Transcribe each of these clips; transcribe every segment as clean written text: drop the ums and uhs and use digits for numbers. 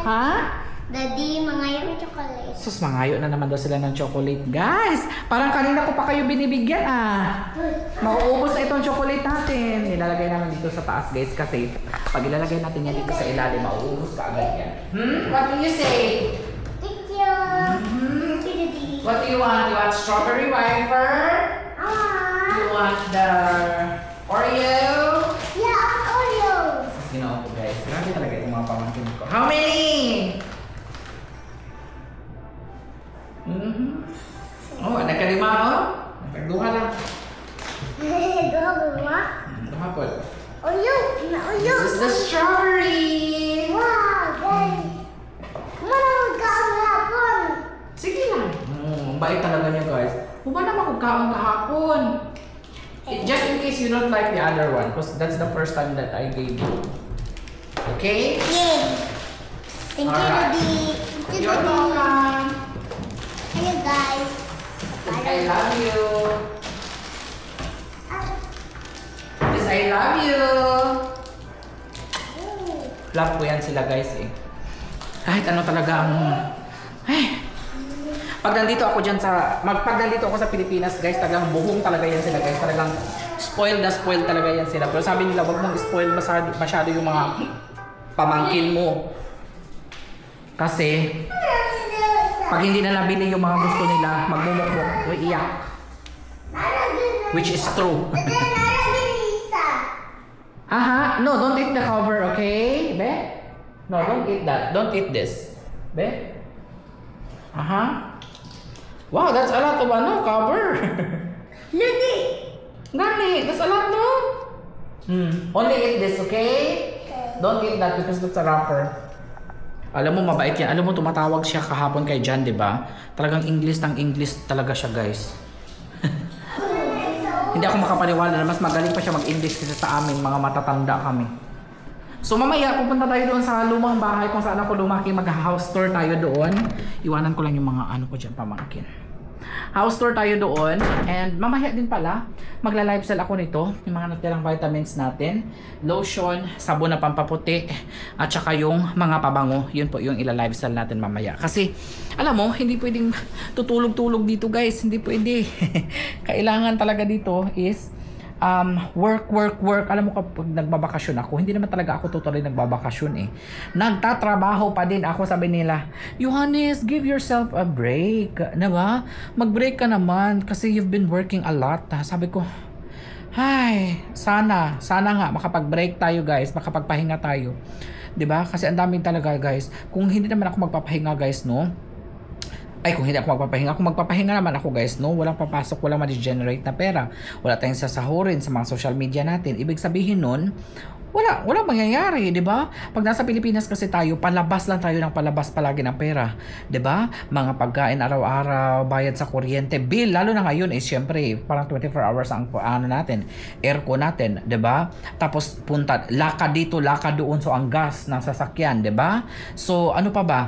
Ha? Daddy, mangayo ng chocolate. Sus, mangayo na naman daw sila ng chocolate. Guys, parang kanina ko pa kayo binibigyan Mauubos na itong chocolate natin. Nilalagay namin dito sa taas guys kasi pag ilalagay natin yan dito sa ilalim, mauubos ka agad yan. What do you say? Thank you. Thank you, Daddy. What do you want? You want strawberry wafer? You want the Oreo? Yeah, Oreo. Ginawa ko guys. Grabe talaga yung mga pamangkin ko. How many? Oh, nagkalima Nagduha lang. Duha po. Oreo. Oreo. This is the strawberry. Wow, guys. Kumana magkahapon. Sige lang. Ang bait talaga niya guys. Kumana magkaon kahapon. Just in case you don't like the other one, because that's the first time that I gave you. Okay? Yay. Thank you, Daddy. Thank you, You're Daddy. welcome. Hello, guys. I love you. Yes, I love you. Love ko yan sila guys Kahit ano talaga ang... Pag nandito ako dyan pag nandito ako sa Pilipinas guys, talagang buhong talaga yan sila guys. Talagang spoiled na spoiled talaga yan sila. Pero sabi nila, wag mong spoil masyado yung mga pamangkin mo. Kasi, pag hindi na nabili yung mga gusto nila, magmumukmuk o iyak. Which is true. Aha, no, don't eat the cover, okay? Be? No, don't eat that. Don't eat this. Be? Aha. Wow, that's a lot of cover. Daddy. Gani, that's a lot, no? Only eat this, okay? Don't eat that because that's a wrapper. Alam mo, mabait yan. Alam mo, tumatawag siya kahapon kay Jan, di ba? Talagang English ng English talaga siya, guys. Hindi ako makapaniwala na mas magaling pa siya mag-English kasi sa amin, mga matatanda kami. So mamaya, pupunta tayo doon sa lumang bahay kung saan ako lumaki. Mag-house tour tayo doon. Iwanan ko lang yung mga ko dyan, pamangkin. House tour tayo doon. And mamaya din pala, magla-live sell ako nito. Yung mga natirang vitamins natin. Lotion, sabon na pampaputi, at saka yung mga pabango. Yun po yung ila-live sell natin mamaya. Kasi, alam mo, hindi pwedeng tutulog-tulog dito guys. Hindi pwede. Kailangan talaga dito is work. Alam mo kapag nagbabakasyon ako, hindi naman talaga ako totally nagbabakasyon Nagtatrabaho pa din ako, sabi nila, Johannes, give yourself a break. Diba? Mag-break ka naman kasi you've been working a lot. Sabi ko, ay, sana nga makapag-break tayo guys, makapagpahinga tayo. Diba? Kasi ang daming talaga guys. Kung hindi naman ako magpapahinga guys, no? Kung hindi ako magpapahinga naman ako guys, no? Walang papasok, walang ma-generate na pera. Wala tayong sasahurin sa mga social media natin. Ibig sabihin nun, walang mangyayari, di ba? Pag nasa Pilipinas kasi tayo, palabas lang tayo ng palabas palagi ng pera. Di ba? Mga pagkain araw-araw, bayad sa kuryente, bill, lalo na ngayon syempre, parang 24 hours ang natin, aircon natin, di ba? Tapos punta, laka dito, laka doon, so ang gas ng sasakyan, di ba? So, ano pa ba?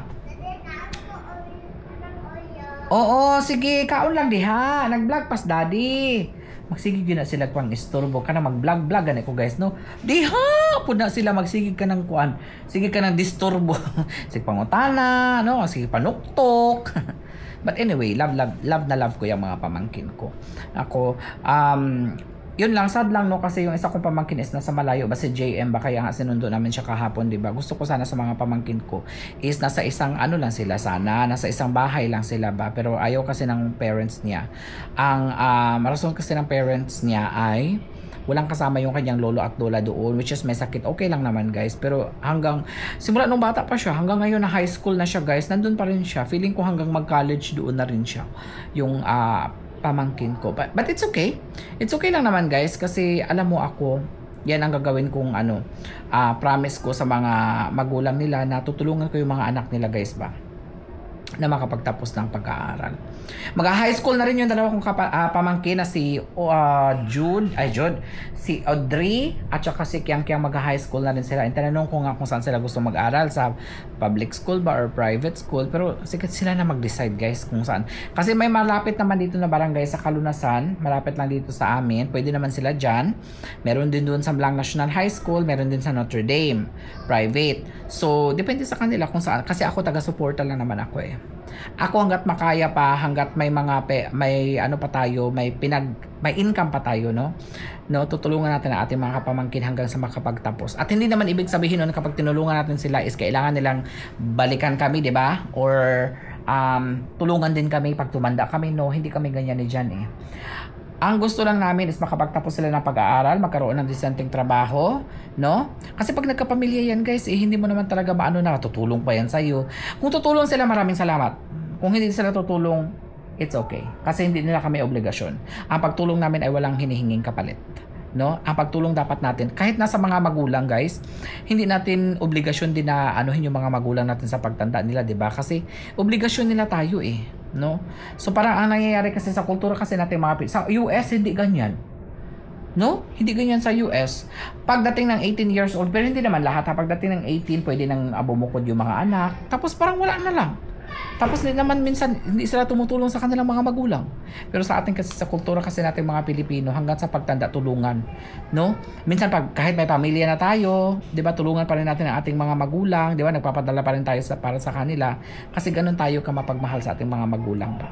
Oo, sige, kaon lang diha. Nag-vlog pas daddy. Magsigig yun na sila pang istorbo ka na mag-vlog gani ko guys, no? Diha! Pud na sila magsigig ka ng kuan. Sige ka ng disturbo. Sige pangutana, no? Sige panuktok. But anyway, love na love ko yung mga pamangkin ko. Ako, yun lang, sad lang no, kasi yung isa kong pamangkin is nasa malayo ba si JM ba, kaya nga sinundo namin siya kahapon, di ba? Gusto ko sana sa mga pamangkin ko is nasa isang lang sila, sana nasa isang bahay lang sila ba, pero ayaw kasi ng parents niya. Ang rason kasi ng parents niya ay walang kasama yung kanyang lolo at lola doon, which is may sakit. Okay lang naman guys, pero hanggang simula nung bata pa siya, hanggang ngayon na high school na siya guys, nandun pa rin siya. Feeling ko hanggang mag-college doon na rin siya yung pamangkin ko. But it's okay. It's okay lang naman guys, kasi alam mo ako, yan ang gagawin kong promise ko sa mga magulang nila na tutulungan ko yung mga anak nila guys ba. na makapagtapos ng pag-aaral. Mag-high school na rin yung dalawa kong pamangkin na si si Audrey at saka si Kiang Kiang, mag-high school na rin sila. Tinanong ko nga kung saan sila gusto mag-aral, sa public school ba or private school, pero sikat sila na mag-decide guys kung saan. Kasi may malapit naman dito na barangay sa Kalunasan, malapit lang dito sa amin, pwede naman sila dyan. Meron din doon sa Blang National High School, meron din sa Notre Dame, private. So, depende sa kanila kung saan. Kasi ako taga-suporta lang naman ako eh. Ako hanggat makaya pa, hanggat may mga may ano pa tayo, may income pa tayo, no, tutulungan natin ang ating mga kapamangkin hanggang sa makapagtapos. At hindi naman ibig sabihin nun kapag tinulungan natin sila is kailangan nilang balikan kami, di ba? Or tulungan din kami pag tumanda kami. No, hindi kami ganyan ni Jan eh. Ang gusto lang namin is makapagtapos sila ng pag-aaral, magkaroon ng disenteng trabaho, no? Kasi pag nagkapamilya yan guys, hindi mo naman talaga maano na, tutulong pa yan sa'yo. Kung tutulong sila, maraming salamat. Kung hindi sila tutulong, it's okay. Kasi hindi nila kami obligasyon. Ang pagtulong namin ay walang hinihinging kapalit. No? Ang pagtulong dapat natin, kahit nasa mga magulang guys, hindi natin obligasyon din na anuhin yung mga magulang natin sa pagtanda nila, 'di ba? Kasi obligasyon nila tayo eh, no? So parang ang nangyayari kasi sa kultura kasi natin sa US hindi ganyan. No? Hindi ganyan sa US. Pagdating ng 18 years old, pero hindi naman lahat, pagdating ng 18, pwede nang abumukod yung mga anak. Tapos parang wala na lang. Tapos din naman minsan hindi sila tumutulong sa kanilang mga magulang. Pero sa atin kasi sa kultura kasi natin mga Pilipino, hanggang sa pagtanda tulungan, no? Minsan kahit may pamilya na tayo, 'di ba, tulungan pa rin natin ang ating mga magulang, 'di ba? Nagpapadala pa rin tayo para sa kanila kasi ganun tayo kamapagmahal sa ating mga magulang ba.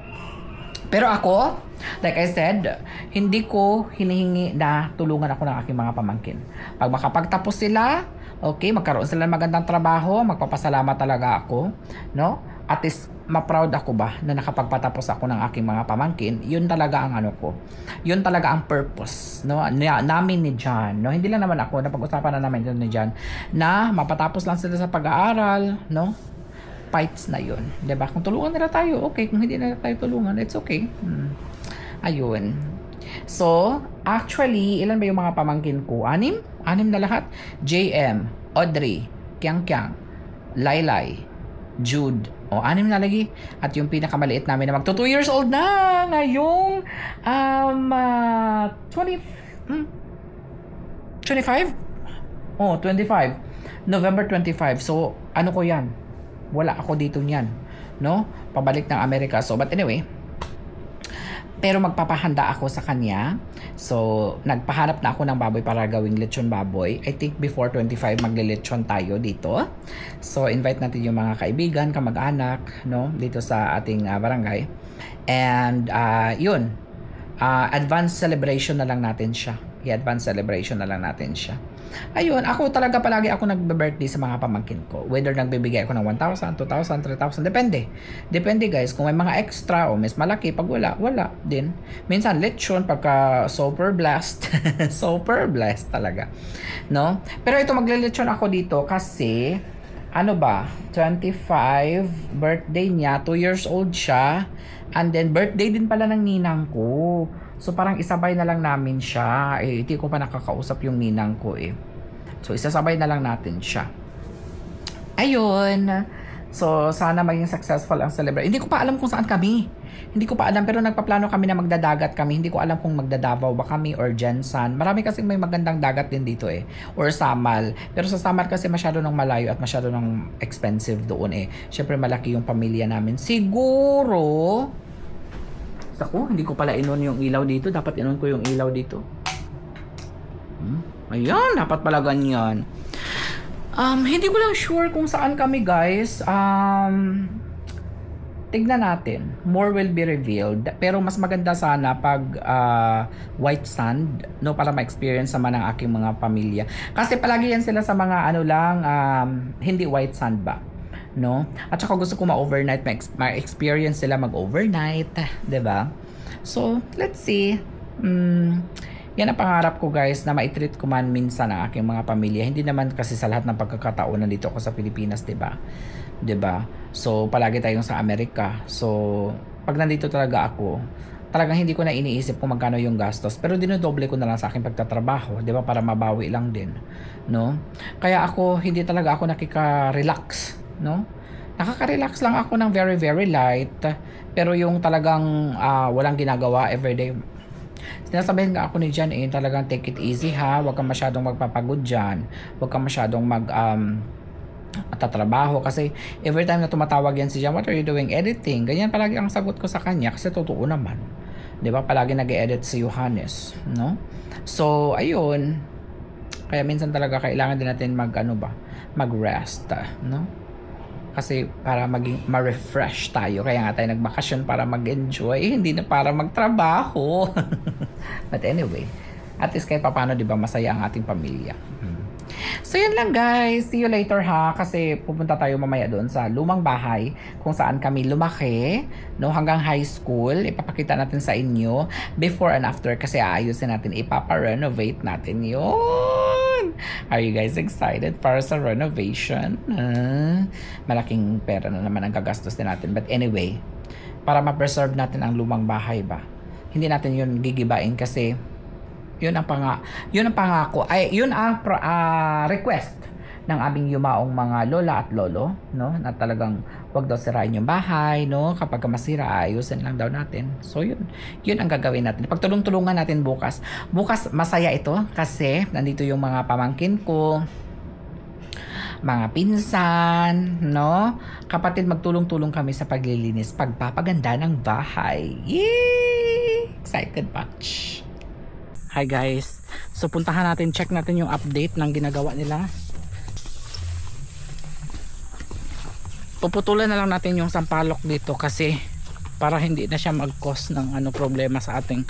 Pero ako, like I said, hindi ko hinihingi na tulungan ako ng aking mga pamangkin. Pag makapagtapos sila, okay, magkaroon sila ng magandang trabaho, magpapasalamat talaga ako, no? At least ma-proud ako ba na nakapagpatapos ako ng aking mga pamangkin. Yun talaga ang ano ko. Yun talaga ang purpose, no, namin ni John, no. Hindi lang naman ako, napag-usapan na namin ni John na mapatapos lang sila sa pag-aaral, no. Fights na yun, 'di ba? Kung tulungan nila tayo, okay. Kung hindi nila tayo tulungan, it's okay. Ayun. So, actually, ilan ba yung mga pamangkin ko? 6 na lahat. JM, Audrey, Kiang Kiang, Laylay, Jude, 6 na lagi. At yung pinakamaliit namin na magto 2 years old na ngayong 25? 25. November 25. So, ano ko yan? Wala ako dito niyan, no? Pabalik ng Amerika. So, but anyway, pero magpapahanda ako sa kanya. So, nagpahanap na ako ng baboy para gawing lechon baboy. I think before 25 magle-lechon tayo dito. So, invite natin yung mga kaibigan, kamag-anak, no, dito sa ating barangay. And yun, advance celebration na lang natin siya. I-advance celebration na lang natin siya. Ayun, ako talaga palagi ako nagbe-birthday sa mga pamangkin ko. Whether nagbibigay ako ng 1,000, 2,000, 3,000, depende. Depende guys, kung may mga extra o mas malaki, pag wala din. Minsan lechon pagka super blessed. Super blessed talaga. No? Pero ito, magle-lechon ako dito kasi ano ba, 25 birthday niya, 2 years old siya. And then birthday din pala ng ninang ko. So parang isabay na lang namin siya. Hindi ko pa nakakausap yung ninang ko eh. So isasabay na lang natin siya. Ayun. So sana maging successful ang celebration. Hindi ko pa alam kung saan kami. Hindi ko pa alam, pero nagpaplano kami na magdadagat kami. Hindi ko alam kung magdadavaw ba kami or Jensan. Marami kasi may magandang dagat din dito eh. Or Samal. Pero sa Samal kasi masyado nang malayo at masyado nang expensive doon eh. Syempre malaki yung pamilya namin. Siguro ako, hindi ko pala inon yung ilaw dito. Dapat inon ko yung ilaw dito. Ayan, dapat pala ganyan. Hindi ko lang sure kung saan kami guys. Tignan natin. More will be revealed. Pero mas maganda sana pag white sand, no, para ma-experience naman ng aking mga pamilya. Kasi palagi yan sila sa mga ano lang, hindi white sand ba? No? At saka gusto ko ma-overnight, ma-experience sila mag-overnight, 'di ba? So, let's see. Yan ang pangarap ko guys, na ma-treat ko man minsan ang aking mga pamilya. Hindi naman kasi sa lahat ng pagkakataon nandito ako sa Pilipinas, 'di ba? 'Di ba? So, palagi tayong sa Amerika. So, pag nandito talaga ako, talagang hindi ko na iniisip kung magkano yung gastos, pero dinodoble ko na lang sa aking pagtatrabaho, 'di ba, para mabawi lang din, no? Kaya ako hindi talaga ako nakika-relax, no? Nakaka-relax lang ako ng very very light. Pero yung talagang walang ginagawa everyday. Sinasabihin nga ako ni Jan talagang take it easy ha. Huwag kang masyadong magpapagod dyan. Huwag kang masyadong tatrabaho kasi every time na tumatawag yan si Jan, what are you doing? Editing. Ganyan palagi ang sagot ko sa kanya kasi totoo naman. 'Di ba? Palagi nag-edit si Johannes, no? So, ayun. Kaya minsan talaga kailangan din natin mag-rest, no? Kasi para ma-refresh tayo. Kaya nga tayo nagbakasyon para mag-enjoy, hindi na para magtrabaho. But anyway, at least kahit paano, 'di ba, masaya ang ating pamilya. So yan lang guys, see you later ha, kasi pupunta tayo mamaya doon sa lumang bahay kung saan kami lumaki, no, hanggang high school. Ipapakita natin sa inyo before and after kasi aayusin natin, ipapa-renovate natin yun. Are you guys excited para sa renovation? Malaking pera na naman ang gagastusin natin, but anyway, para ma-preserve natin ang lumang bahay ba, hindi natin yun gigibain kasi yun ang pangako, ay yun ang request ng aming yumaong mga lola at lolo, no, na talagang wag daw sirain yung bahay, no, kapag masira ayusin lang daw natin. So yun ang gagawin natin, pagtulong-tulungan natin bukas masaya ito kasi nandito yung mga pamangkin ko, mga pinsan, no, kapatid, magtulong-tulong kami sa paglilinis, pagpapaganda ng bahay. Yay! Excited much. Hi guys, so puntahan natin, check natin yung update ng ginagawa nila. Puputulan na lang natin yung sampalok dito kasi para hindi na siya mag-cause ng problema sa ating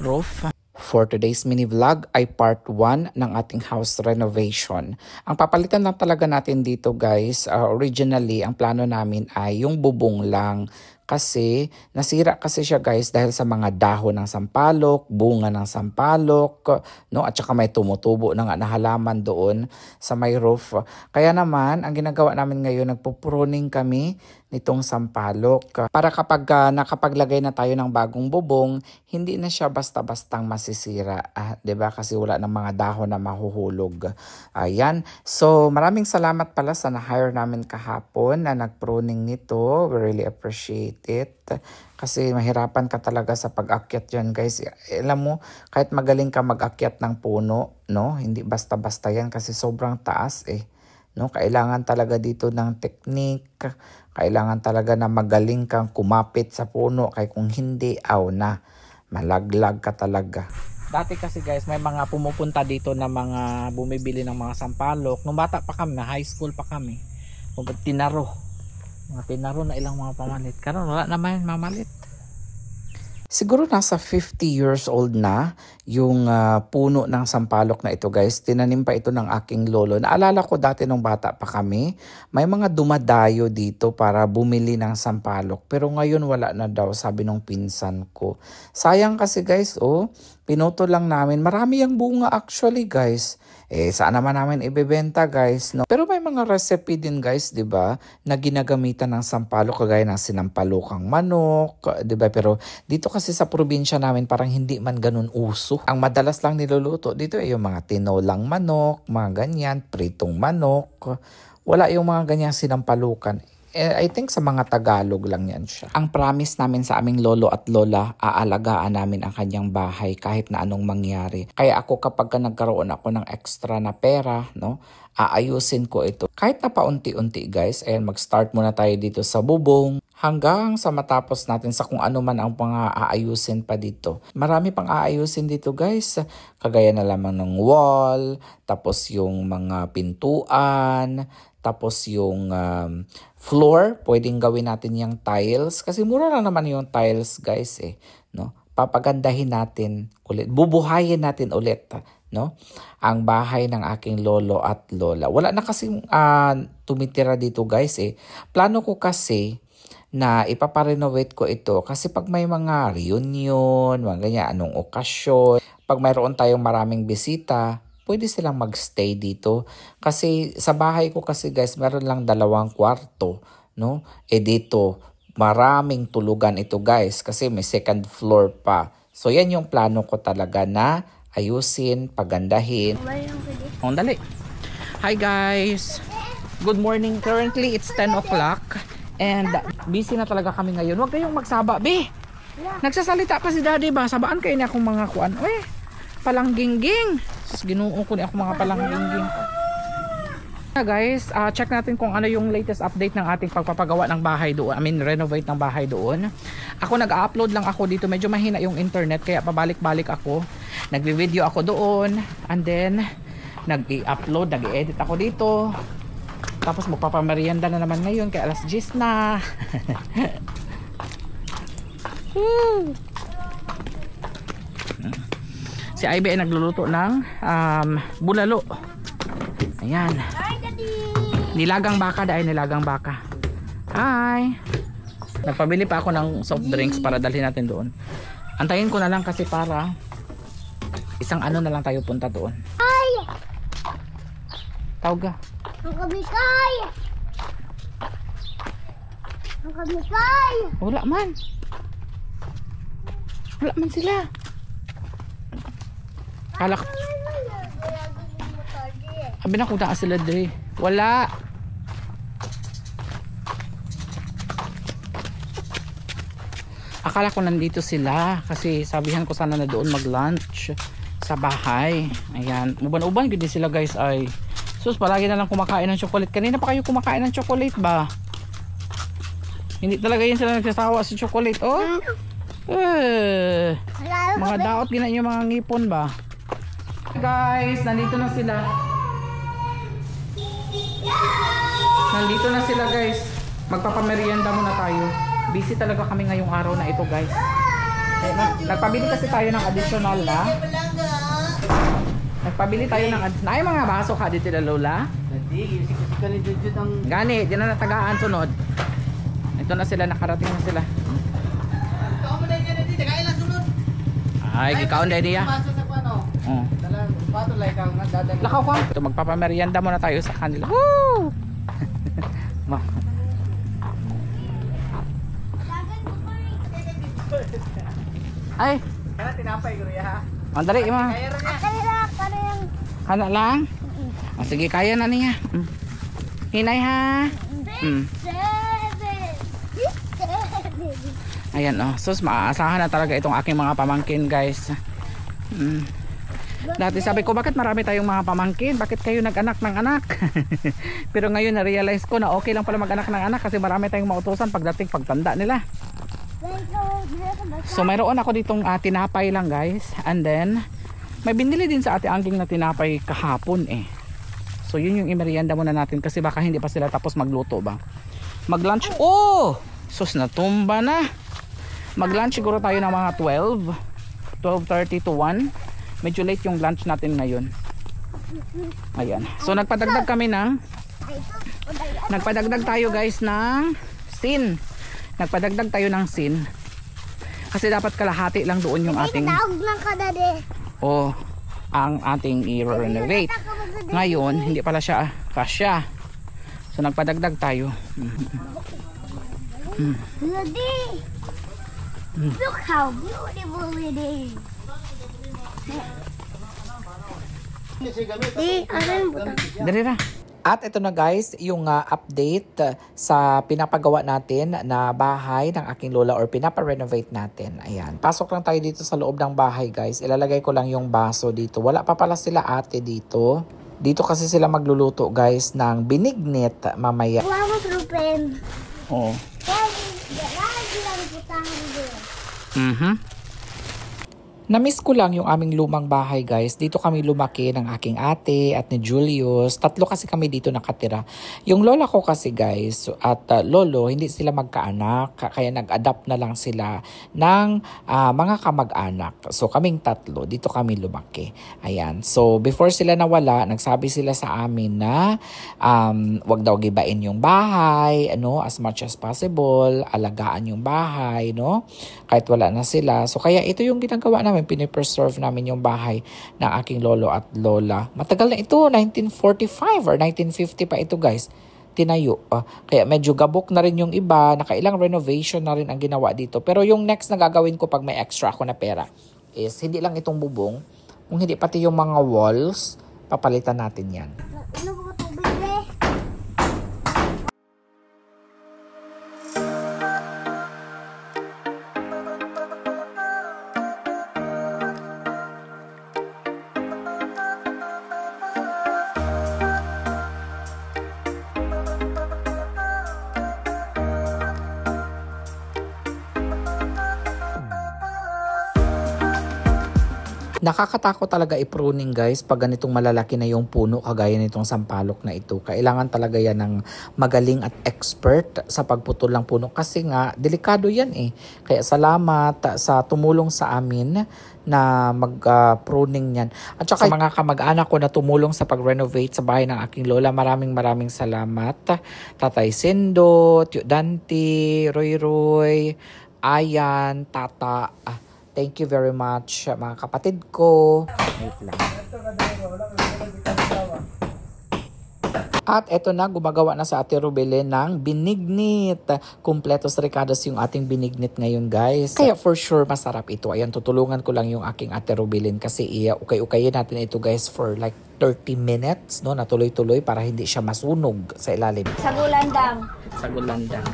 roof. For today's mini vlog ay part 1 ng ating house renovation. Ang papalitan lang talaga natin dito guys, originally ang plano namin ay yung bubong lang. Kasi nasira kasi siya guys dahil sa mga dahon ng sampalok, bunga ng sampalok, no, at saka may tumutubo na halaman doon sa may roof. Kaya naman ang ginagawa namin ngayon, nagpo-pruning kami nitong sampalok para kapag nakapaglagay na tayo ng bagong bubong, hindi na siya basta-bastang masisira, 'di ba? Kasi wala ng mga dahon na mahuhulog. Ayan. So maraming salamat pala sa na-hire namin kahapon na nag-pruning nito. We really appreciate it. Kasi mahirapan ka talaga sa pag-akyat yan guys. Alam mo, kahit magaling ka mag-akyat ng puno, no, hindi basta-basta yan kasi sobrang taas no, kailangan talaga dito ng technique. Kailangan talaga na magaling kang kumapit sa puno, kaya kung hindi, malaglag ka talaga. Dati kasi guys, may mga pumupunta dito na mga bumibili ng mga sampalok. Nung bata pa kami, high school pa kami, tinaro na ilang mga pamalit. Karon wala naman mamalit. Siguro nasa 50 years old na yung puno ng sampalok na ito guys. Tinanim pa ito ng aking lolo. Naalala ko dati nung bata pa kami, may mga dumadayo dito para bumili ng sampalok. Pero ngayon wala na daw, sabi nung pinsan ko. Sayang kasi guys, pinuto lang namin. Marami yung bunga actually guys. Saan naman namin ibebenta guys, no? Pero may mga recipe din guys, 'di ba, na ginagamitan ng sampalok kagaya ng sinampalokang manok, 'di ba? Pero dito kasi sa probinsya namin parang hindi man ganun uso. Ang madalas lang niluluto dito ay yung mga tinolang manok, mga ganyan, pritong manok. Wala yung mga ganyang sinampalukan. I think sa mga Tagalog lang yan siya. Ang promise namin sa aming lolo at lola, aalagaan namin ang kanyang bahay kahit na anong mangyari. Kaya ako kapag nagkaroon ako ng extra na pera, no, aayusin ko ito. Kahit na paunti-unti guys, mag-start muna tayo dito sa bubong hanggang sa matapos natin sa kung ano man ang mga aayusin pa dito. Marami pang aayusin dito guys. Kagaya na lamang ng wall, tapos yung mga pintuan, tapos yung floor, pwedeng gawin natin yung tiles. Kasi mura lang naman yung tiles guys no? Papagandahin natin ulit, bubuhayin natin ulit, no, ang bahay ng aking lolo at lola. Wala na kasing tumitira dito guys Plano ko kasi na ipaparenovate ko ito kasi pag may mga reunion, mga ganyan, anong okasyon, pag mayroon tayong maraming bisita, pwede silang magstay dito. Kasi sa bahay ko kasi guys, meron lang 2 kwarto, no? Dito, maraming tulugan ito guys kasi may second floor pa. So yan yung plano ko talaga na ayusin, pagandahin. Dali. Hi guys! Good morning. Currently, it's 10 o'clock. And busy na talaga kami ngayon. Huwag kayong magsaba, be. Nagsasalita pa si daddy ba? Sabaan kayo na akong mga kuan. Uy, palanggingging. Sus, ginuo ko ni ako mga palanggingging. Guys, check natin kung ano yung latest update ng ating pagpapagawa ng bahay doon. I mean, renovate ng bahay doon. Ako nag-upload lang ako dito. Medyo mahina yung internet kaya pabalik-balik ako. Nagvi-video ako doon. And then, nag-i-upload, nag-i-edit ako dito. Tapos magpapamerienda na naman ngayon kaya alas 10 na. Si Ivy ay nagluluto ng bulalo. Ayan. Nilagang baka dahil nilagang baka. Hi. Nagpabili pa ako ng soft drinks para dalhin natin doon. Antayin ko na lang kasi para isang ano na lang tayo punta doon. Ay! Tawag ka. Ang kamikay! Ang kamikay! Wala man. Wala man sila. Kala ko. Sabi na kung taan sila dre. Wala. Akala ko nandito sila kasi sabihan ko sana na doon mag-lunch sa bahay. Ayan. Uban-uban gud sila guys ay. Sus, palagi na lang kumakain ng chocolate. Kanina pa kayo kumakain ng chocolate ba? Hindi talaga yun sila nagsasawa sa chocolate. Oh. Mga daot gina yung mga ngipon ba? Guys, nandito na sila. Nandito na sila guys. Magpapamerienda muna tayo. Busy talaga kami ngayong araw na ito guys. Nagpabili kasi tayo ng additional na. Nagpabili tayo ng ay mga baso ka dito na Lola. Gani, di na natagaan sunod. Ito na sila, nakarating na sila. Ay, gikaon na niya. Lakaw ko. Ito, magpapamerienda muna tayo sa kanila. Woo! Ay. Kana tinapay ko riya ha. Andali ima. Kana lang. Sige, kaya na niya. Hinay ha. Ayan oh. Sus, maaasahan na talaga itong aking mga pamangkin guys. Dati sabi ko, bakit marami tayong mga pamangkin? Bakit kayo nag-anak ng anak? Pero ngayon na-realize ko na okay lang pala mag-anak ng anak kasi marami tayong mautusan pagdating pagtanda nila. So mayroon ako ditong tinapay lang guys. And then may binili din sa ate Angging na tinapay kahapon eh. So yun yung imerienda muna natin kasi baka hindi pa sila tapos magluto ba. Mag-lunch. Oh! Sus, natumba na. Mag-lunch siguro tayo ng mga 12:30 to 1. Medyo late yung lunch natin ngayon. Ayan. So nagpadagdag kami ng nagpadagdag tayo guys ng sin. Nagpadagdag tayo ng sin. Kasi dapat kalahati lang doon yung ating oh, ang ating i-renovate. Ngayon, hindi pala siya kasya. So nagpadagdag tayo. Look how beautiful it is. Darira. At ito na guys, yung update sa pinapagawa natin na bahay ng aking lola or pinapa-renovate natin. Ayan, pasok lang tayo dito sa loob ng bahay guys. Ilalagay ko lang yung baso dito. Wala pa pala sila ate dito. Dito kasi sila magluluto guys ng binignit mamaya. Vamos, Rupen. Oo. Namiss ko lang yung aming lumang bahay guys. Dito kami lumaki ng aking ate at ni Julius. Tatlo kasi kami dito nakatira. Yung lola ko kasi guys at lolo hindi sila magkaanak. Kaya nag-adapt na lang sila ng mga kamag-anak. So kaming tatlo dito kami lumaki. Ayan. So before sila nawala, nagsabi sila sa amin na wag daw gibain yung bahay, ano, as much as possible, alagaan yung bahay, no? Kahit wala na sila. So kaya ito yung ginagawa namin, pinipreserve namin yung bahay ng aking lolo at lola. Matagal na ito, 1945 or 1950 pa ito guys. Tinayo. Kaya medyo gabok na rin yung iba, nakailang renovation na rin ang ginawa dito. Pero yung next na gagawin ko pag may extra ako na pera is hindi lang itong bubong, kung hindi pati yung mga walls, papalitan natin yan. Nakakatakot talaga i-pruning guys pag ganitong malalaki na yung puno kagaya nitong sampalok na ito. Kailangan talaga yan ng magaling at expert sa pagputol ng puno kasi nga delikado yan eh. Kaya salamat sa tumulong sa amin na mag-pruning yan. At saka sa mga kamag-anak ko na tumulong sa pag-renovate sa bahay ng aking lola, maraming salamat. Tatay Sendo, Tio Dante, Roy, Ayan, Tata. Thank you very much mga kapatid ko. Wait lang. At eto na, gumagawa na sa Ate Rubele ng binignit. Kumpletos ricados yung ating binignit ngayon guys. Kaya for sure masarap ito. Ayan, tutulungan ko lang yung aking Ate Rubelin kasi ukay-ukayin natin ito guys for like 30 minutes, no? Na tuloy-tuloy para hindi siya masunog sa ilalim. Sa gulandang. Sa gulandang.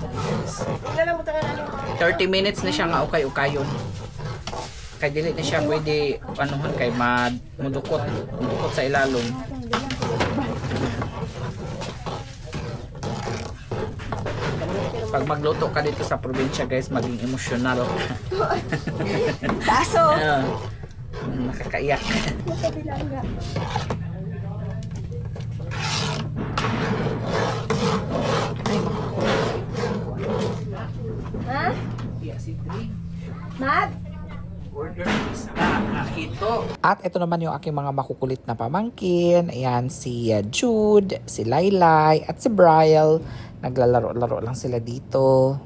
30 minutes na siya nga ukay-ukayon. Kaya dili na siya pwede anuhan kay mudukot sa ilalong. Pag magluto ka dito sa probinsya guys, maging emosyonal. Saso. Nakakaiyak. Ha? Mag? Order hito. At ito naman yung aking mga makukulit na pamangkin. Ayan si Jude, si Laylay, at si Briel. Naglalaro-laro lang sila dito.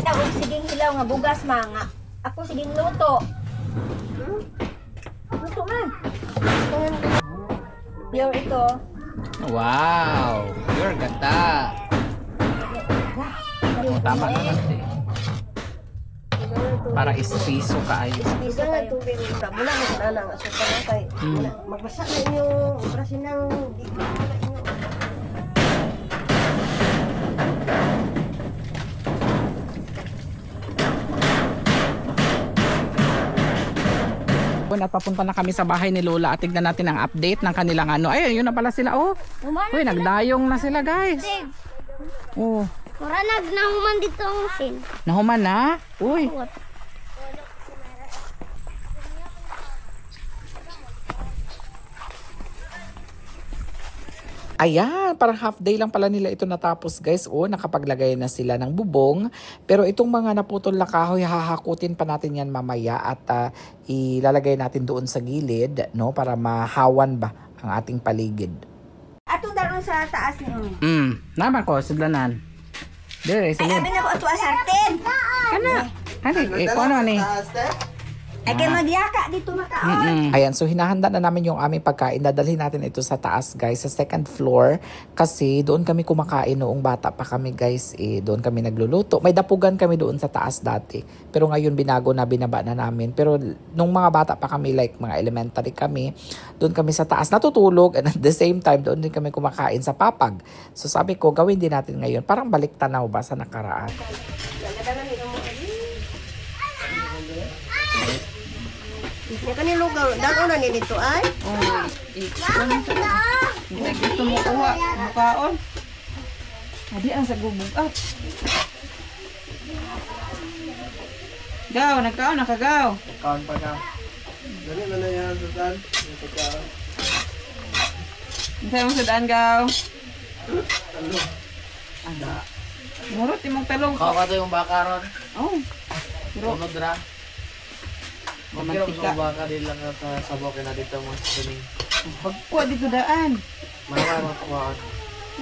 Ako siging hilaw nga bugas mga. Ako siging luto. Luto man. Pure ito. Wow! Pure ganda! Tama na natin. Para ispiso ka ayos. Isa nga tubig. Mula mo na lang. Asupa na kay. Magbasa na inyo. Operasyon ng dito. At papunta na kami sa bahay ni Lola at tignan natin ang update ng kanilang ano. Ay, yun na pala sila. Oh. Uy, nagdayong na sila guys. Oh. Para nahuman dito ang sin. Nahuman na? Uy. Ayan, parang half day lang pala nila ito natapos guys. O, nakapaglagay na sila ng bubong. Pero itong mga naputol na kahoy, hahakutin pa natin yan mamaya at ilalagay natin doon sa gilid, no? Para mahawan ba ang ating paligid. Ato daron sa taas niyo. Naman ko, sidlanan. Dire, Ay, abi na ko ato asarten. Kana? Hani, kung ano ni? Ay, kaya magyaka dito na kaon. Ayan, so hinahanda na namin yung aming pagkain. Dadalhin natin ito sa taas, guys, sa second floor. Kasi doon kami kumakain noong bata pa kami, guys. Doon kami nagluluto. May dapugan kami doon sa taas dati. Pero ngayon binago na, binaba na namin. Pero nung mga bata pa kami, like mga elementary kami, doon kami sa taas natutulog. And at the same time, doon din kami kumakain sa papag. So sabi ko, gawin din natin ngayon. Parang balik tanaw ba sa nakaraan. Nya kani lugaw, dalo na ni dito ay. Gusto mo kuha, makaon. Adi ang sa gubog up. Gaw, nagkaon nakagaw. Kaon pa ka. Dali na na yan sa daan. Unsay mo sa daan gaw? Ano? Murot imong talong. Kaon ka to yung baka ron. Oh. Pero Sunod ra. Magkira mantika. mo baka din lang sa sabaw na dito mo sa tuning. Pagkuha dito daan. Marami mga kuhaan.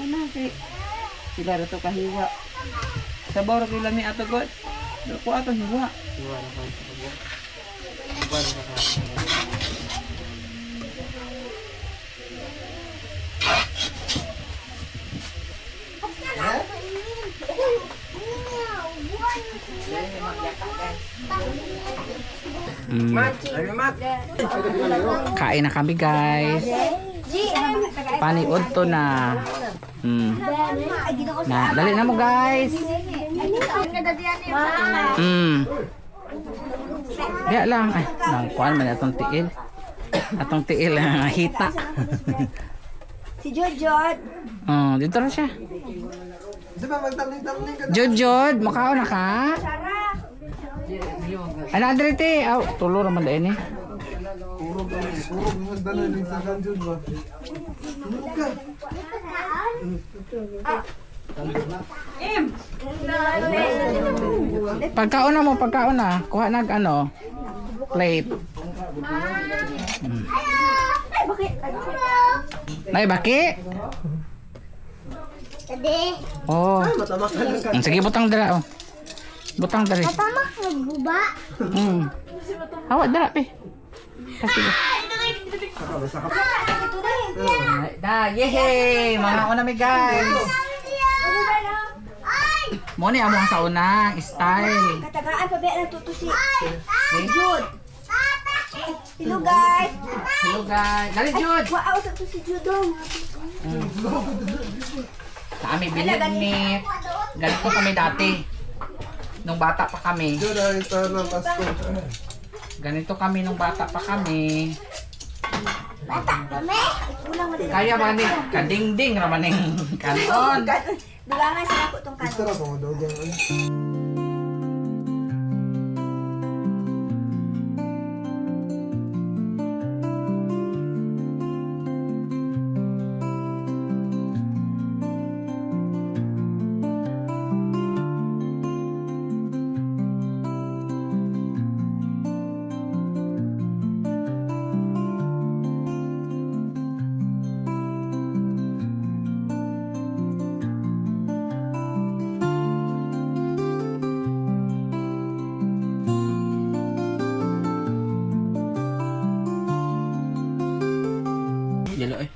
Ano kay sila ra to kahiwa. Sabaw ra kay lami ato god. Ko ato hiwa. Iwan na kayo sa sabaw. Iwan na kayo. Kain na kami, guys. Paniod to na. Na, dali na mo, guys. Diya lang. Ay, nangkuhan man atong tiil. Atong tiil, hita. Si Jojod. Oh, dito na siya. Jod, makaon na ka? Ano, Andrete? Aw, tulo naman dahil eh. Pagkaon na mo, pagkaon na. Kuha nag ano, plate. Nay, baki? Oh. Sige, butang dala. Oh. Butang dala. Tamak nagbuba. Hawa dala, pe. Kasi. Yehey! Mga ako na guys. Mo ni among sa una, style. Katagaan pa ba ang tuto si Jud. Hello guys. Hello guys. Dali Jud. Wow, sa to si Judong. Kami binignit. Ganito kami dati. Nung bata pa kami. Ganito kami nung bata pa kami. Bata kami. Ulang mo din. Kaya ba ni kadingding raman ning kanon. Dugangan sa ako tong kanon. Jalo eh.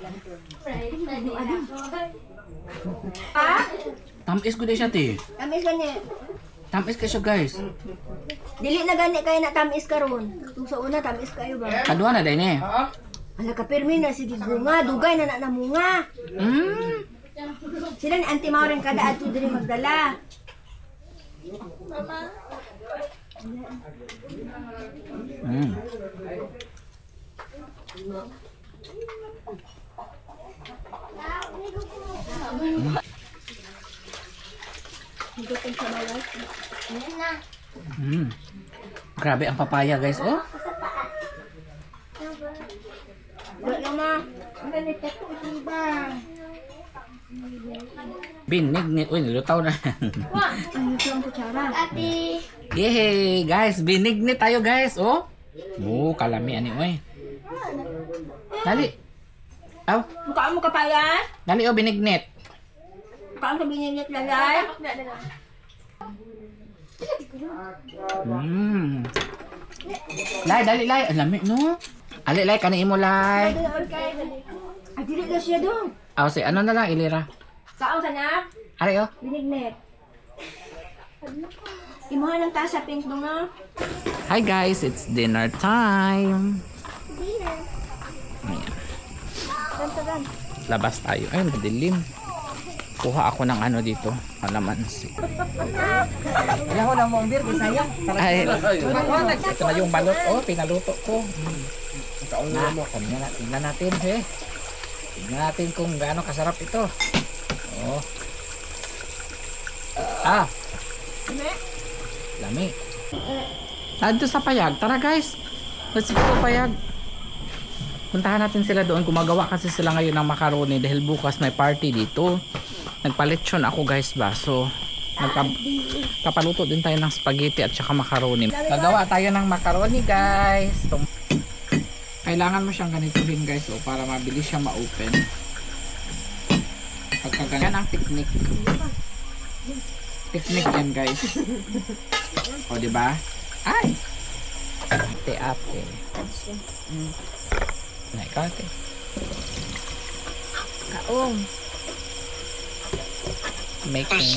Tamis ko din siya ti. Tamis gani. Tamis ka siya guys. Dili na gani kay na tamis karon. Kung sa una tamis kayo ba? Kadua na din eh. Ala ka permi na sige bunga, dugay na namunga. Sila ni Auntie Maureen kada adto diri magdala. Grabe ang papaya guys, oh. Wala na. Binignit. Uy, nilutaw na. Ano yung kutsara? Ati. Yehey, guys. Binignit tayo guys, oh. Oh, kalami ani, oy. Dali. Aw, Mukha mo kapayan? dali oh, binignit. Mukha mo binigit lalay? Lay, dali lay. Ang lami, no? Ali lay, kanin mo lay. Ay, dili na siya doon. Aw, si ano na lang, ilira. Saan ka na? Ali oh. Binignet. Imuha ng tasa pink mo na. Hi guys, it's dinner time. Ayan. Labas tayo. Ay, madilim. Kuha ako ng ano dito. Kalamansi. Wala ko na mong beer, sayang. Ay, ito na yung balot. Oh, pinaluto ko. Tingnan natin, he. Tingnan natin kung gaano kasarap ito. Oh. Lami. Nandito sa payag. Tara guys. Let's go payag. Puntahan natin sila doon. Gumagawa kasi sila ngayon ng macaroni dahil bukas may party dito. Nagpalitsyon ako guys ba. So, nagpapaluto din tayo ng spaghetti at saka macaroni. Gagawa tayo ng macaroni guys. Kailangan mo siyang ganituhin guys para mabilis siya ma-open. Pagkaganyan. Yan ang technique. Technique yan guys. O diba? Ay! Ate. Na ikaw ate. Kaong. Making.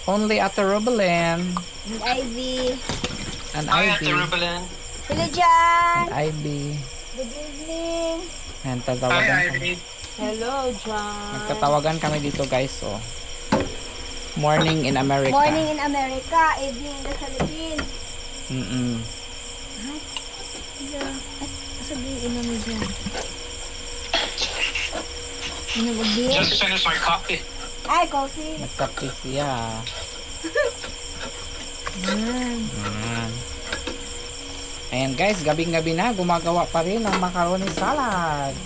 Only Ate Rubelin. And Ivy. And Ivy. Hello, Jan. And Ivy. Good evening. And tatawagan kami. Hello, Jan. Nagtatawagan kami dito guys. So. Morning in America. Morning in America, evening in the Philippines. Mm-mm. Sabihin mo dyan. Inom Just finished my coffee. Ay, coffee. Nagkape siya. Ayan. Ayan guys, gabing-gabi na, gumagawa pa rin ng macaroni salad.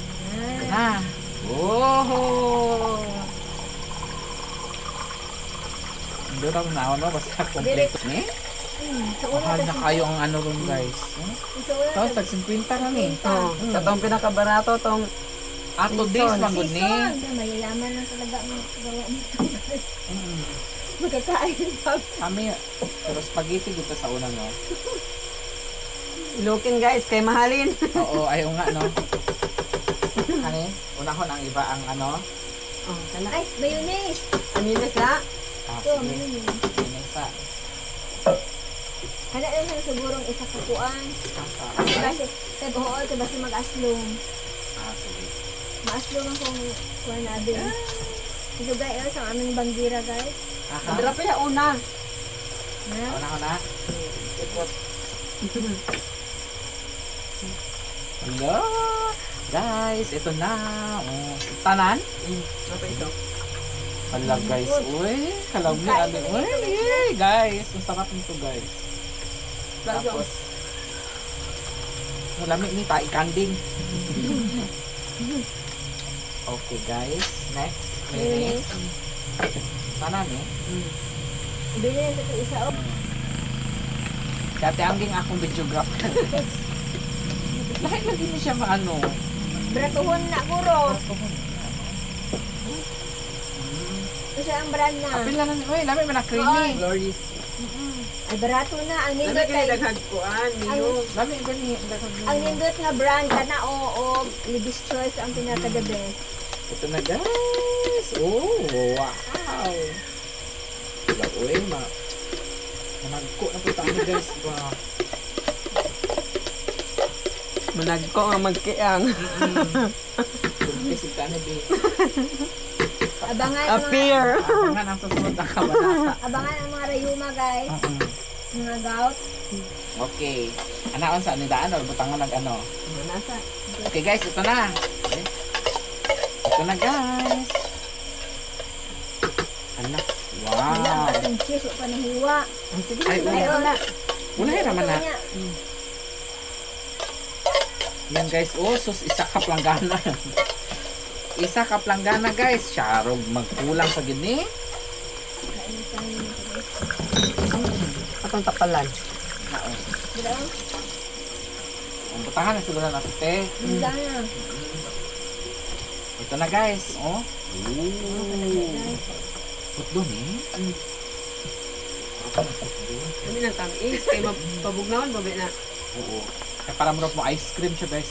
Na. Oh! Hindi daw na ano, basta kompleto ni. Sa una, Mahal na kayo ang ano ron guys. sa una, Tapos tag 50 kami. Oh, katong pinakabarato tong Ato days man gud ni. season. Mayayaman na talaga ang gawa mo. Magkakain pa. Kami pero spaghetti dito sa una no. looking guys kay mahalin. Oo, ayaw nga no. Kani, unahon ang iba ang ano. Oh, kana. Ay, mayonnaise. Amilis na. Ito, mayonnaise. Pinesa. Kana lang sa sigurong isa kapuan. Kasi, kay buhol, kay basta mag-aslong. Sige. Maaslong ang kung kuha natin. Ito guys, ang aming bangira guys. Dira pa ya una. Na? Una ko na. Hello! Guys, ito na. Oh, tanan? Apa ito? Hala guys, uy, kalawin ano. Uy, yay, guys, ang sarap nito guys. Tapos, malamig ni ta, ikanding. Okay guys, next. Mayonnaise. Tanan eh. Bili na ito isa. Oh. Dati angging akong videographer. Lahat lagi niya siya maano. Bratuhon na kuro. Ito ang brand na. Apil na uy, lami man na creamy. Glories. Ay, barato na. Ang Dami nindot kay kay... daghagkuan niyo. Lami gani. Ang nindot nga brand ka na o Libby's Choice ang pinaka-the best. Ito na guys. Oh, wow. Wala, uy, managko na po tayo guys. Wow. Managko nga magkiang. Kasi ka na di. Abangan ang mga, Appear. Abangan ang susunod na kabanata. abangan ang mga rayuma guys. Mga gout. Okay. Anaon sa nidaan o butangan nag ano. Nasa. Okay guys, ito na. Okay. Ito na guys. Anak. Wala Wow. ang ating cheese. Wala pa nahiwa. Ay, Mayroon na. Una naman na. Yan guys, oh, sus, isa ka planggana. Isa ka planggana guys. Syarog magkulang sa gini. Atong tapalan. Ang butangan na siguro na te. Handa na. Ito na guys, oh. Put doon eh. Kami nang tamis kay mapabugnawan babe na. Oo. Kaya para mo ice cream siya guys.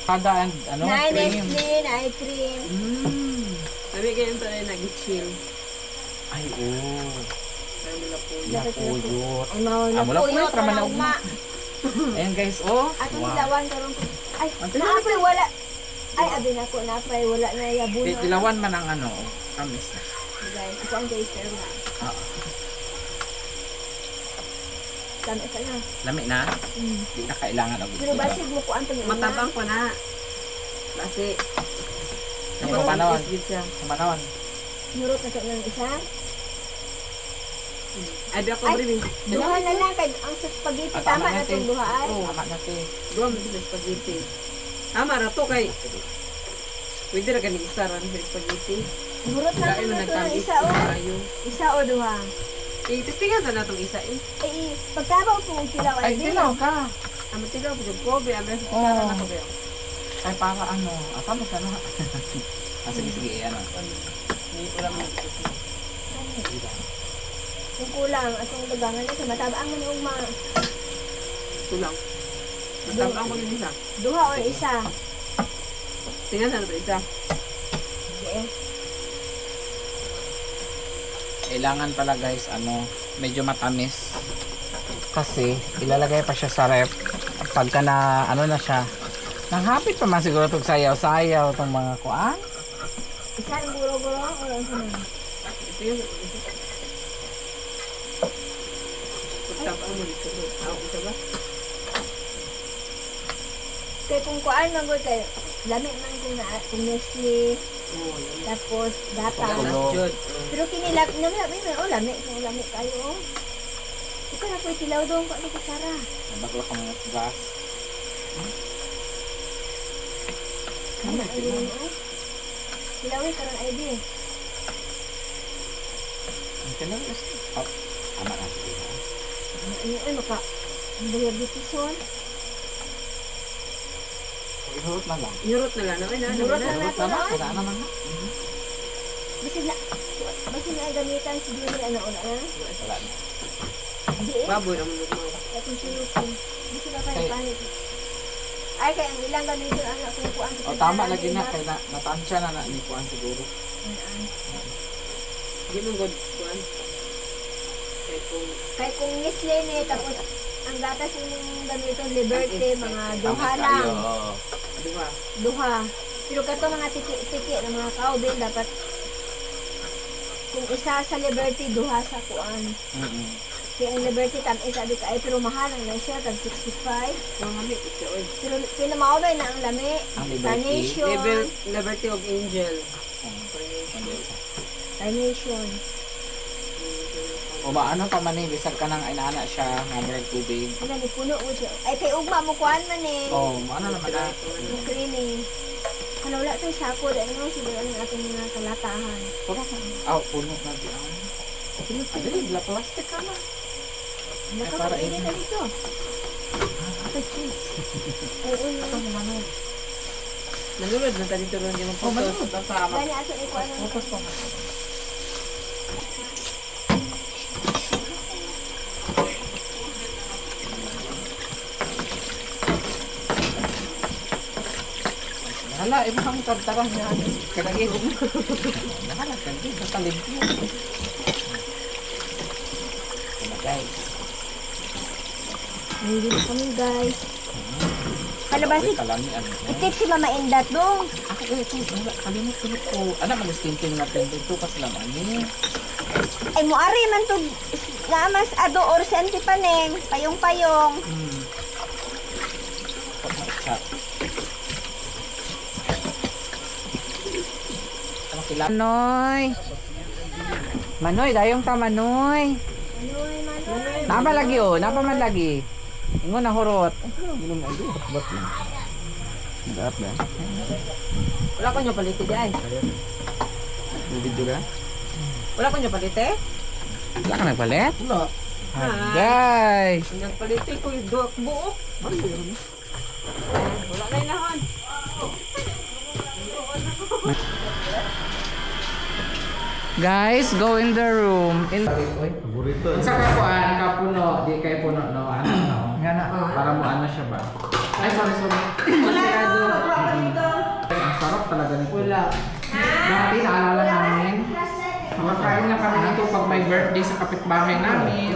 Kada and ano, Na cream. Nestle, na cream. Kami kayo ito na nag-chill. Ay, oh. Kaya nila po. Napuyot. Ay, mawala Wala po po yun. para malaugma. Ayan guys, oh. Atong Wow. dilawan karon. Ay, naapay wala. Ay, abi na ko naapay wala na yabon. Dilawan man ang ano, kamis na. Guys, ako ang taster na. Oo. Tama ka na. Lami na. Di na kailangan og Pero basig mo ko ang tingin Matabang pa na. Kasi Yung pamanawan. Is siya. Pamanawan. Nurot na sa ng isa. Ay, di ako Ay. bribi. Duha na lang kay ang sa spaghetti At tama tama na natin. tong duha ay. Tama na te. Dua mo sa spaghetti. Tama ra to kay. Pwede ra gani isa ra sa spaghetti. Nurot na Dahil mo lang to ng nagtamis isa o. kayo. Isa o duha. Eh, testingan ta na tong isa eh. Ay, pagkabaw ko ang tilaw Ay, ay dilaw ka. Amo tigaw po jud ko, be amra sa Oo. tsara na ko be. Ay, para ano. Asa mo ka na. Sige, sige. Ano. Ni ulam mo. Kung kulang atong dagangan na sa matabang man yung mga Tulang. Matabang ko ni isa. duha o isa. Tingnan sa to isa. Okay. Kailangan pala guys, ano, medyo matamis. Kasi, ilalagay pa siya sa ref. Pagka na, ano na siya, nanghapit pa man siguro itong sayaw-sayaw, itong mga kuan. Isa ang guro-guro o lang sa mga. Ayun. Pagtapang mo dito. Ako isa ba? Kaya kung kuan magod kay lami man kung na kung Nestle Oo. tapos data. Tulog. Jud. Pero kinilap lami oh lami kayo oh. Ikaw na po tilaw doon ko ni kutsara. Bakla ka mga gas. Ano ay yun oh. Tilaw karon ID. Ang kanang gusto. Oh, tama na. Ano ay maka diabeteson. Ihurot na lang. Yurot na lang. Ay, Yurot na lang. Tama, wala naman na. Basi na ay gamitan si Julie ano na. Wala na. Di eh. Baboy naman mo. Atong siyutin. Basi na pa ipanit. Ay kaya ang ilang gamiton anak kung kuan. O tama lagi na kay natansya na ni kuan siguro. Di mo god kuan. Kay kung Nestle ni tapos ang gatas yung gamiton Liberty mga duha lang. Diba? Duha. Pero kato mga tiki-tiki na mga cowbell dapat kung isa sa Liberty duha sa kuan. Kaya ang Liberty tam sabi ka ay pero mahal ang lang siya tag 65. Ang hami ito oy. Pero pinamaobay na ang lami. Ang Liberty. Carnation. Liberty of Angel. Carnation. O ba ano pa man eh, bisag ka nang inaana siya, nga tubig. Ano ni puno mo siya. Ay kay ugma mo kuan man eh. O, ano naman na. Yung creamy. Ano wala tayo sako dahil naman siguro ang ating mga kalatahan. Puro ka. Aw, puno na di ang. Adali, bla plastic ka na. Nakakainit na dito. Ay, cheese. Oo, yun. Nalulod na tayo dito ron yung O, manunod ang sama. Gani ato ni kuan ang Focus pa. Hala, ibang tartarang niya. Kanagihog na. Nahanap ka din. Basta limpyo. Ano guys? Hindi na kami guys. Kalabasi, Kalamian. itik si Mama Indat dong. Ako ito. Kalimut ko. Ano mag-stinting natin dito kasi naman eh. Ay mo ari man to namas ado or senti paneng, payong-payong. Chat. Manoy. Manoy, dayong ta Manoy. Manoy, Manoy. Napa lagi oh, napa man lagi. Ingon na horot. Wala ko nyo palite guys. Video ka? Wala ko nyo palite? Wala ka nagpalit? Wala. Guys. Ang nagpalite ko yung buok. Wala na inahan. Guys, go in the room. Sa kakuan, kapuno, di kay puno no. Ano no? Nga na. Para mo ano siya ba? Ay, sorry. Ang sarap talaga nito. Wala. Dati naalala namin, makakain na kami nito pag may birthday sa kapitbahay namin.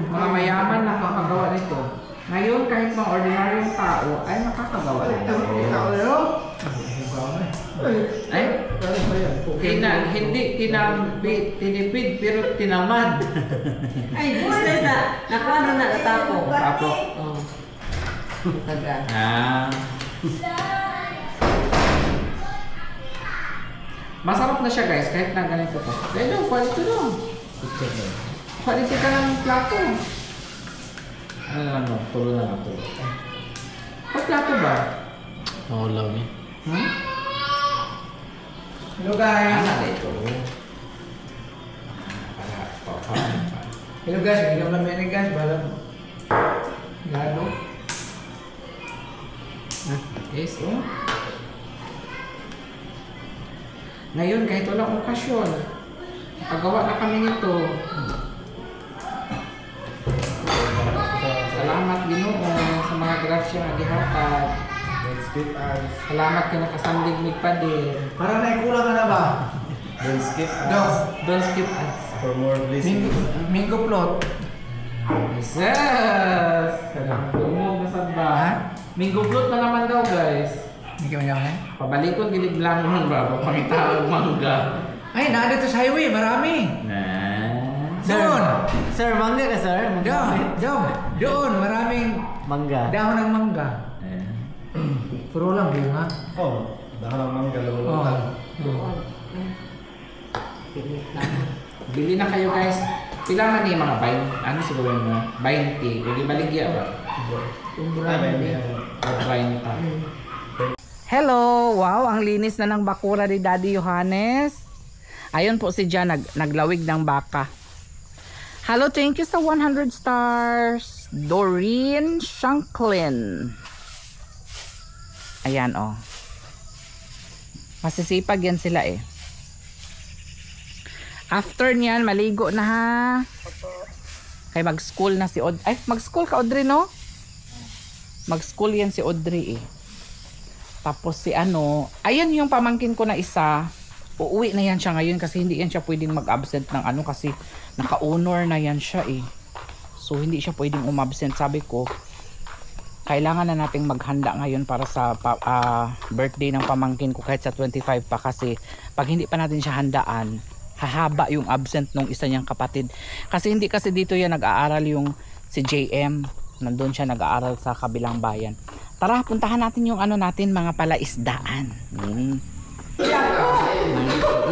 Mga mayaman na makakagawa nito. Ngayon, kahit mga ordinaryong tao ay makakagawa nito. Ay, hindi tinipid pero tinamad. Ay, business na. Nakuha na natapok. Tapos, Oh. Taga. Masarap na siya guys, kahit na ganito to. Dahil quality to. Quality ka ng plato. Ano lang no? Tulo na lang, tulo. Pag plato ba? Oo, love Hello guys! Ano na ito? Hello guys, bigyan lang meron guys, balang. Gado. Yes, oh. Ngayon, kahit walang okasyon, paggawa na kami nito. Salamat Ginoo sa mga grasya nga gihatag. Don't skip ads. Salamat kay nakasandig mig pa din. Para naikulang ka na ba? Don't skip ads. Don't skip ads. For more blessings. Mingo plot. Jesus! Salang dumog na sa ba? Minggo float na naman daw guys. Hindi ka manyaman eh? Pabalikon gilig lang ba? Papakita ang mangga. Ay, dito sa highway, marami. Doon. Sir, mangga ka, sir? Doon, maraming Mangga. dahon ng mangga. Puro lang bunga. Oh, dahon ng mangga, lumutan. Bili na kayo guys. Pila na ni mga bain? Ano siguro mo? 20. Huwag ibaligya ba? Hello! Wow, ang linis na ng bakura ni Daddy Johannes. Ayun po si Jan, naglawig ng baka. Hello, thank you sa 100 stars. Doreen Shanklin. Ayan, oh. Masisipag yan sila eh. After niyan, maligo na ha. Kaya mag-school na si Audrey. Ay, mag-school ka Audrey, no? Mag-school yan si Audrey eh. Tapos si ano, ayan yung pamangkin ko na isa. Uuwi na yan siya ngayon kasi hindi yan siya pwedeng mag-absent ng ano kasi naka-honor na yan siya eh. So hindi siya pwedeng umabsent. Sabi ko, kailangan na nating maghanda ngayon para sa birthday ng pamangkin ko kahit sa 25 pa kasi pag hindi pa natin siya handaan, hahaba yung absent nung isa niyang kapatid. Kasi hindi kasi dito yan nag-aaral yung si JM. Nandun siya nag-aaral sa kabilang bayan. Tara, puntahan natin yung ano natin, mga palaisdaan.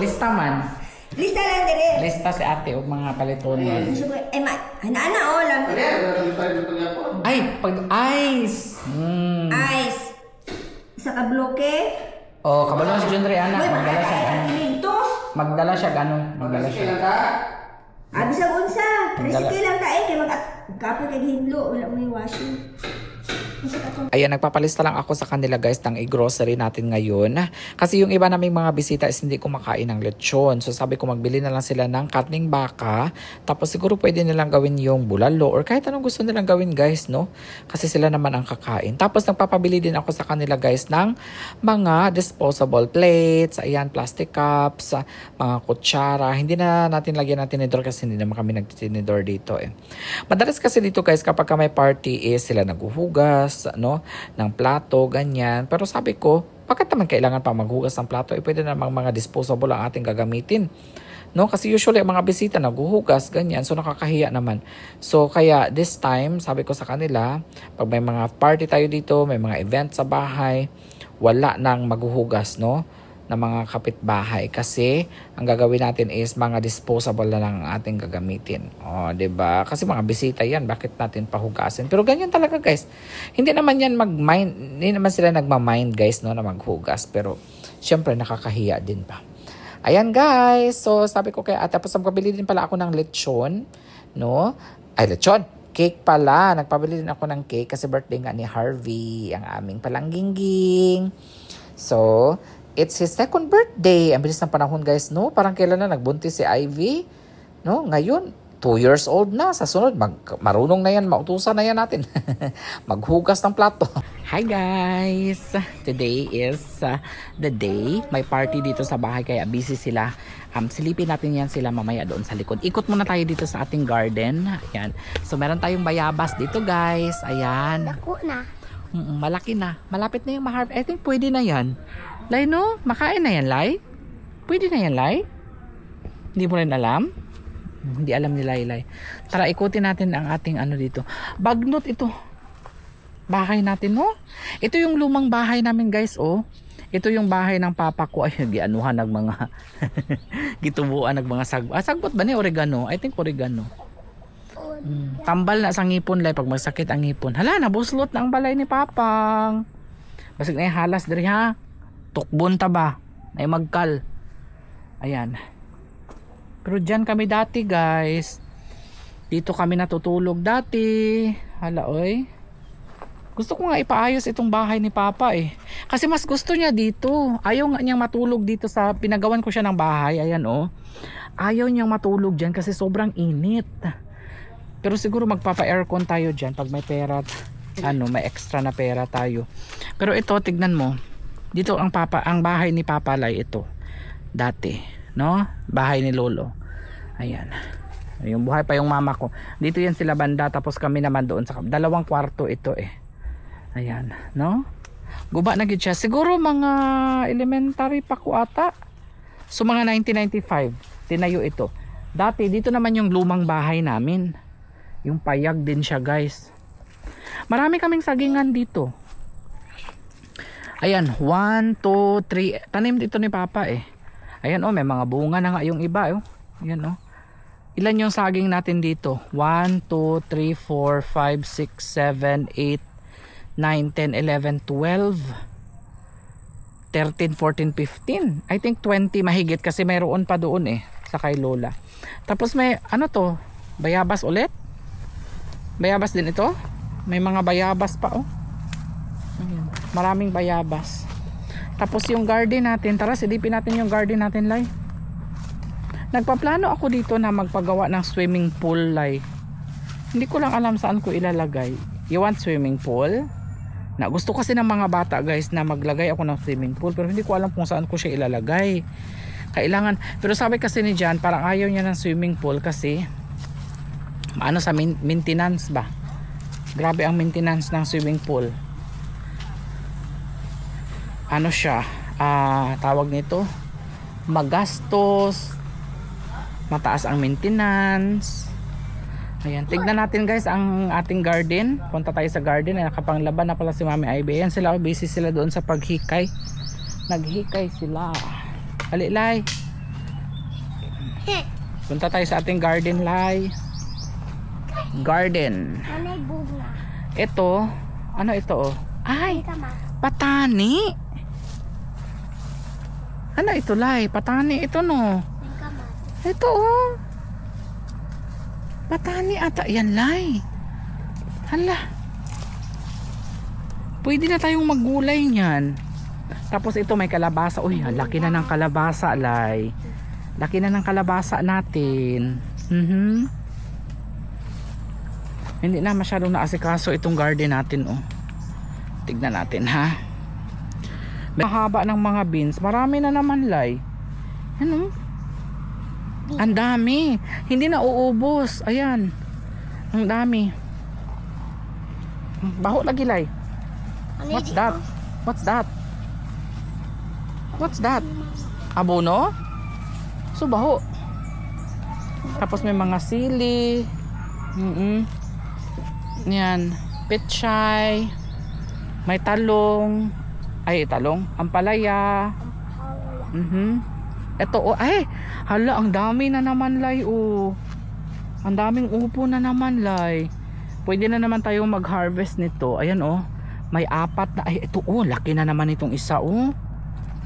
Lista man. Lista lang dire. Lista si ate o mga paliton mo. Hana oh lang. Ay, pag ice. Ice. Isa ka bloke. Oh, kabalo si Jundre anak. Magdala siya ano. Magdala siya gano'n. Magdala siya. Abi sa unsa. Recipe lang ta kay magkapoy kay hinlo wala mo washing. Ayan, nagpapalista lang ako sa kanila guys ng i-grocery natin ngayon. Kasi yung iba naming mga bisita is hindi kumakain ng lechon. So sabi ko magbili na lang sila ng karning baka. Tapos siguro pwede nilang gawin yung bulalo or kahit anong gusto nilang gawin guys, no? Kasi sila naman ang kakain. Tapos nagpapabili din ako sa kanila guys ng mga disposable plates. Ayan, plastic cups, mga kutsara. Hindi na natin lagyan ng tinidor kasi hindi naman kami nagtitinidor dito eh. Madalas kasi dito guys kapag may party is sila naghuhugas, no, ng plato, ganyan. Pero sabi ko, bakit naman kailangan pa maghugas ng plato? Pwede namang mga disposable ang ating gagamitin. No, kasi usually ang mga bisita naghuhugas, ganyan. So nakakahiya naman. So kaya this time, sabi ko sa kanila, pag may mga party tayo dito, may mga event sa bahay, wala nang maghuhugas, no, na mga kapitbahay kasi ang gagawin natin is mga disposable na lang ang ating gagamitin. Oh, 'di ba? Kasi mga bisita 'yan, bakit natin pahugasin? Pero ganyan talaga, guys. Hindi naman 'yan mag-mind, hindi naman sila nagma-mind, guys, no, na maghugas, pero syempre nakakahiya din pa. Ayan, guys. So, sabi ko kay ate, tapos magpabili din pala ako ng lechon, no? Ay, lechon. Cake pala. Nagpabili din ako ng cake kasi birthday nga ni Harvey, ang aming palanggingging. So, it's his second birthday. Ang bilis ng panahon guys, no? Parang kailan na nagbuntis si Ivy, no? Ngayon, 2 years old na. Sa sunod, marunong na yan. Mautusan na yan natin. Maghugas ng plato. Hi guys! Today is the day. May party dito sa bahay kaya busy sila. Silipin natin yan sila mamaya doon sa likod. Ikot muna tayo dito sa ating garden. Ayan. So meron tayong bayabas dito guys. Ayan. Dako na. Malaki na. Malapit na yung ma-harvest. I think pwede na yan. Lai, no? Makain na yan, Lai? Pwede na yan, Lai? Hindi mo rin alam? Hindi alam ni Lai. Tara, ikutin natin ang ating ano dito. Bagnot ito. Bahay natin, no? Ito yung lumang bahay namin, guys, oh. Ito yung bahay ng papa ko. Ay, gianuhan ng mga gitubuan ng mga sagbot. Sagbot ba ni oregano? I think oregano. Tambal na sa ngipon, Lai, pag magsakit ang ngipon. Hala, nabuslot na ang balay ni Papang. Basig na yung halas diri, ha? Tukbon ta ba? Ay magkal. Ayan. Pero dyan kami dati guys. Dito kami natutulog dati. Hala oy. Gusto ko nga ipaayos itong bahay ni Papa eh. Kasi mas gusto niya dito. Ayaw nga niyang matulog dito sa pinagawan ko siya ng bahay. Ayan oh. Ayaw niyang matulog dyan kasi sobrang init. Pero siguro magpapa-aircon tayo dyan pag may pera. Ano, may extra na pera tayo. Pero ito, tignan mo. Dito ang bahay ni Papa Lai ito. Dati, no? Bahay ni Lolo. Ayan. Yung buhay pa yung mama ko. Dito yan sila banda tapos kami naman doon sa 2 kwarto ito eh. Ayan, no? Guba na gid siya. Siguro mga elementary pa ko ata. So mga 1995, tinayo ito. Dati dito naman yung lumang bahay namin. Yung payag din siya guys. Marami kaming sagingan dito. Ayan, 1, 2, 3. Tanim dito ni Papa eh. Ayan oh, may mga bunga na nga yung iba oh. Ayan oh. Ilan yung saging natin dito? 1, 2, 3, 4, 5, 6, 7, 8, 9, 10, 11, 12, 13, 14, 15. I think 20 mahigit kasi mayroon pa doon eh sa kay Lola. Tapos may ano to? Bayabas ulit? Bayabas din ito? May mga bayabas pa oh. Ayan. Maraming bayabas. Tapos yung garden natin, tara silipin natin yung garden natin, Lai. Nagpaplano ako dito na magpagawa ng swimming pool, Lai. Hindi ko lang alam saan ko ilalagay. You want swimming pool? Na gusto kasi ng mga bata guys na maglagay ako ng swimming pool, pero hindi ko alam kung saan ko siya ilalagay. Kailangan, pero sabi kasi ni Jan, parang ayaw niya ng swimming pool kasi ano sa maintenance ba? Grabe ang maintenance ng swimming pool. Ano siya? Tawag nito, magastos, mataas ang maintenance. Ayan, tignan natin guys ang ating garden. Punta tayo sa garden. Ay, nakapanglaban na pala si Mami Ivy. Ayan sila, busy sila doon sa paghikay. Naghikay sila. Alilay. Punta tayo sa ating garden, Lai. Garden. Nanay bunga. Ito, ano ito oh? Ay, patani. Ano ito, Lai? Patani ito no. Ito oh. Patani ata. Yan, Lai. Hala. Pwede na tayong maggulay niyan. Tapos ito may kalabasa. Uy, laki na ng kalabasa, Lai. Laki na ng kalabasa natin. Hindi na masyadong naasikaso itong garden natin, oh. Tignan natin, ha. Mahaba ng mga beans. Marami na naman, Lai. Ano? Ang dami. Hindi na uubos. Ayan. Ang dami. Baho lagi, Lai. What's that? What's that? What's that? Abono? So baho. Tapos may mga sili. Yan. Pechay. May talong. Ay, talong. Ampalaya. Ito, oh, ay, hala, ang dami na naman, Lai, oh. Ang daming upo na naman, Lai. Pwede na naman tayong mag-harvest nito. Ayan, oh. May 4 na, ay, ito, oh, laki na naman itong isa, oh.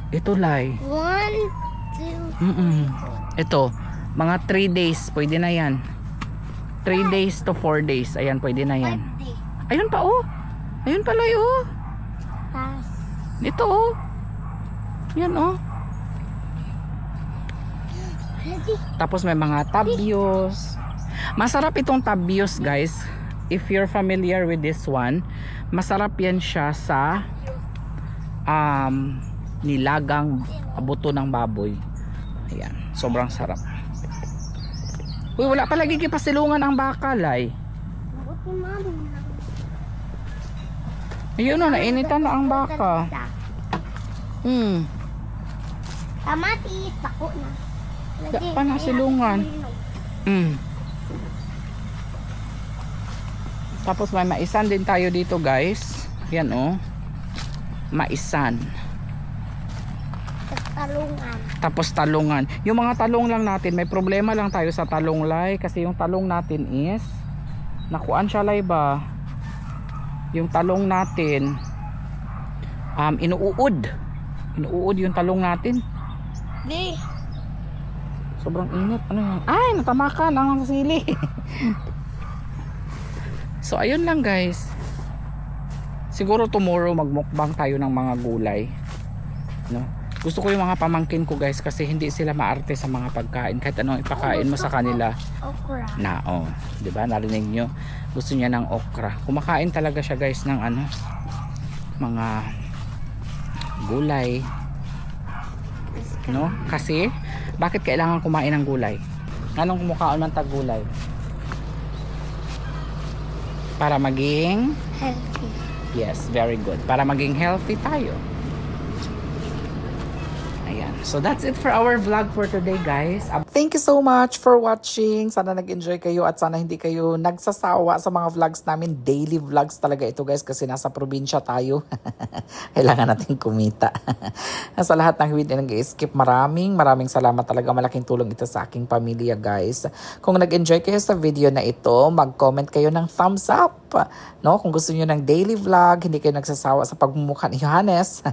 Ito, Lai. 1, 2, Ito, mga 3 days, pwede na yan. 3 days to 4 days, ayan, pwede na yan. Ayun pa, oh. Ayun pa, Lai, oh. Ito, oh. Yan, oh. Tapos may mga tabios. Masarap itong tabios, guys. If you're familiar with this one, masarap yan siya sa nilagang buto ng baboy. Ayan, sobrang sarap. Uy, wala pa lagi kipasilungan ang baka, Lai. Ayun, nainitan na ang baka. Kamatis, bako na. Pa na silungan. Tapos may maisan din tayo dito, guys. Yan, oh. Maisan. Talungan. Tapos talungan. Yung mga talong lang natin, may problema lang tayo sa talong, Lai. Kasi yung talong natin is nakuan siya, Lai, ba? Yung talong natin inuud yung talong natin. Di. Sobrang init. Ano yan? Ay, natamakan ang sili. So ayun lang, guys. Siguro tomorrow magmukbang tayo ng mga gulay, no? Gusto ko yung mga pamangkin ko, guys, kasi hindi sila maarte sa mga pagkain. Kahit anong ipakain mo sa kanila. Okra. Na, oh, 'di ba? Narinig nyo, gusto niya ng okra. Kumakain talaga siya, guys, ng ano, mga gulay, no? Kasi bakit kailangan kumain ng gulay? Anong kumakain ng tagulay? Para maging Healthy. yes, very good. Para maging healthy tayo. Ayan. So that's it for our vlog for today, guys. Thank you so much for watching. Sana nag-enjoy kayo at sana hindi kayo nagsasawa sa mga vlogs namin. Daily vlogs talaga ito, guys, kasi nasa probinsya tayo. Kailangan natin kumita. Sa lahat ng hindi nag-skip, maraming salamat talaga. Malaking tulong ito sa aking pamilya, guys. Kung nag-enjoy kayo sa video na ito, mag-comment kayo ng thumbs up. No? Kung gusto niyo ng daily vlog, hindi kayo nagsasawa sa pagmumukha ni Johannes,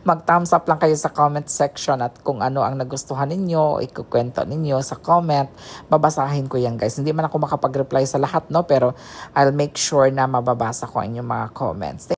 mag-thumbs up lang kayo sa comment section at kung ano ang nagustuhan ninyo, ikukwento ninyo sa comment, babasahin ko yan, guys. Hindi man ako makapag-reply sa lahat, no? Pero I'll make sure na mababasa ko ang inyong mga comments.